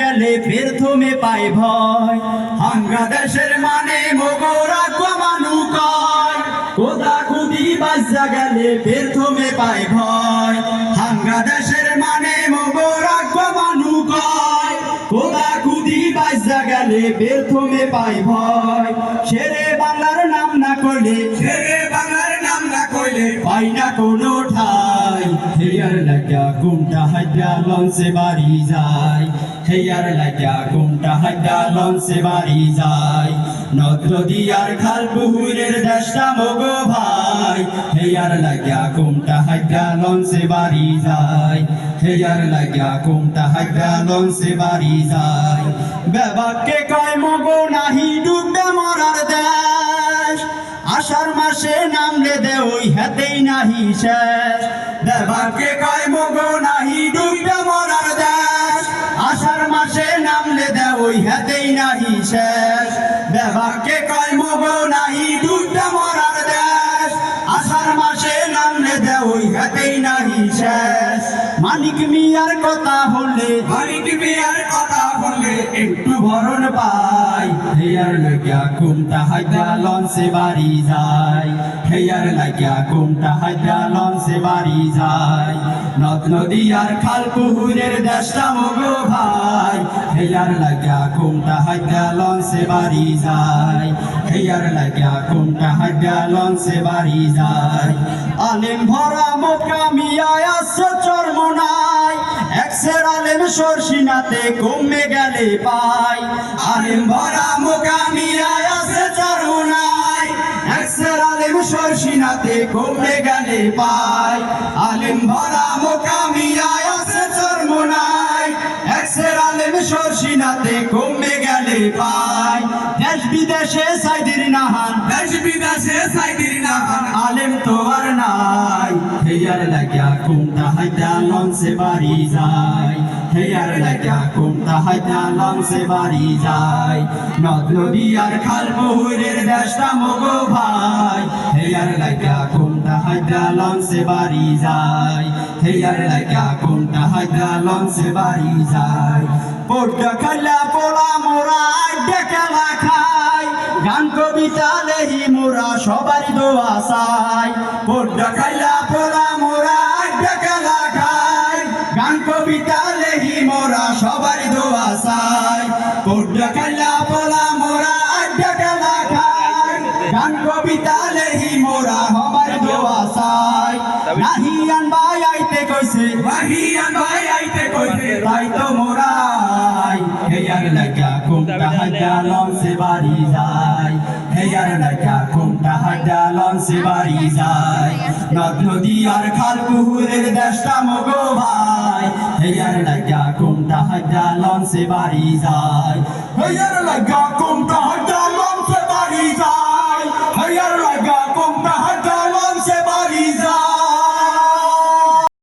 গেলে প্রথমে পায় ভয় হাঙ্গা দেশের মানে মগরা কমানু কয় কোদা খুদি বাজা গেলে প্রথমে পায় ভয় হাঙ্গা দেশের মানে মগরা কমানু কয় কোদা খুদি বাজা গেলে প্রথমে পায় ভয় শেরে বাংলার নাম না করলে পাই না কোনো ঠাই হেয়ার লাগা ঘুমটা হাইডা লঞ্চে বাড়ি যায় হেয়ার লাগা ঘুমটা হাইডা লঞ্চে বাড়ি যায় নদ নদী আর খাল পুকুরের দেশটা মগো ভাই হেয়ার লাগা ঘুমটা হাইডা লঞ্চে বাড়ি যায় হেয়ার লাগা ঘুমটা হাইডা লঞ্চে বাড়ি যায় বেবাককে কয় মগো নাহি ডুববে মরার দেশ আষাঢ় মাসে নামলে দে ওই হাতেই নাহি শেষ দেবাকে কয় মগো নাহি ডুববে মরার দেশ আষাঢ় মাসে নামলে দে ওই হাতেই নাহি শেষ দেবাকে কয় মগো নাহি ডুববে মরার দেশ আষাঢ় মাসে নামলে দে ওই হাতেই নাহি শেষ মানিক মিয়ার কথা হলে একটু ভরণ পাই হেয়ার লাগিয়া ঘুমটা হাইডা লঞ্চে বাড়ি যায় হেয়ার লাগিয়া ঘুমটা হাইডা লঞ্চে বাড়ি যায় নদ নদী আর খাল পুকুরের দেশটা মগো ভাই হেয়ার লাগিয়া ঘুমটা হাইডা লঞ্চে বাড়ি যায় হেয়ার লাগিয়া ঘুমটা হাইডা লঞ্চে বাড়ি যায় আলেম ভরা মোকামিয়া আছে চরমনাই একসের আলেম সরসিনাতে কমে গেলে পাই আলেম ভরা মোকামিয়া আছে চরমনাই একসের আলেম সরসিনাতে কমে গেলে পাই আলেম ভরা মোকামিয়া আছে চরমনাই একসের আলেম সরসিনাতে কমে গেলে পাই দেশ বিদেশে সাইদির নাহান আলেম তো আর নাই হেয়ার লাগিয়া ঘুমটা হাইডা লঞ্চে বাড়ি যায় হেয়ার লাগিয়া ঘুমটা হাইডা লঞ্চে বাড়ি যায় নদ নদী আর খাল পুকুরের দেশটা মগো ভাই হেয়ার লাগিয়া ঘুমটা হাইডা লঞ্চে বাড়ি যায় হেয়ার লাগিয়া ঘুমটা হাইডা লঞ্চে বাড়ি যায় পোড্ডা খাইলা পোলা মোরা আড্ডা খেলা খাই গান কবিতা লেহি মোরা সবারই দোয়া চাই পোড্ডা খাইলা পোলা মোরা আড্ডা খেলা খাই গান কবিতা লেহি মোরা সবারই দোয়া চাই পোড্ডা খাইলা পোলা মোরা আড্ডা খেলা খাই গান কবিতা লেহি মোরা সবারই দোয়া চাই নাহিয়ান ভাই আইতে কইছে তাই তো মোরাই হেয়ার লাগা ঘুমটা হাইডা লঞ্চে বাড়ি যায় হেয়ার লাগা ঘুমটা হাইডা লঞ্চে বাড়ি যায় নদ নদী আর খাল পুকুরের দেশটা মগো ভাই হেয়ার লাগা ঘুমটা হাইডা লঞ্চে বাড়ি যায় হেয়ার লাগা ঘুমটা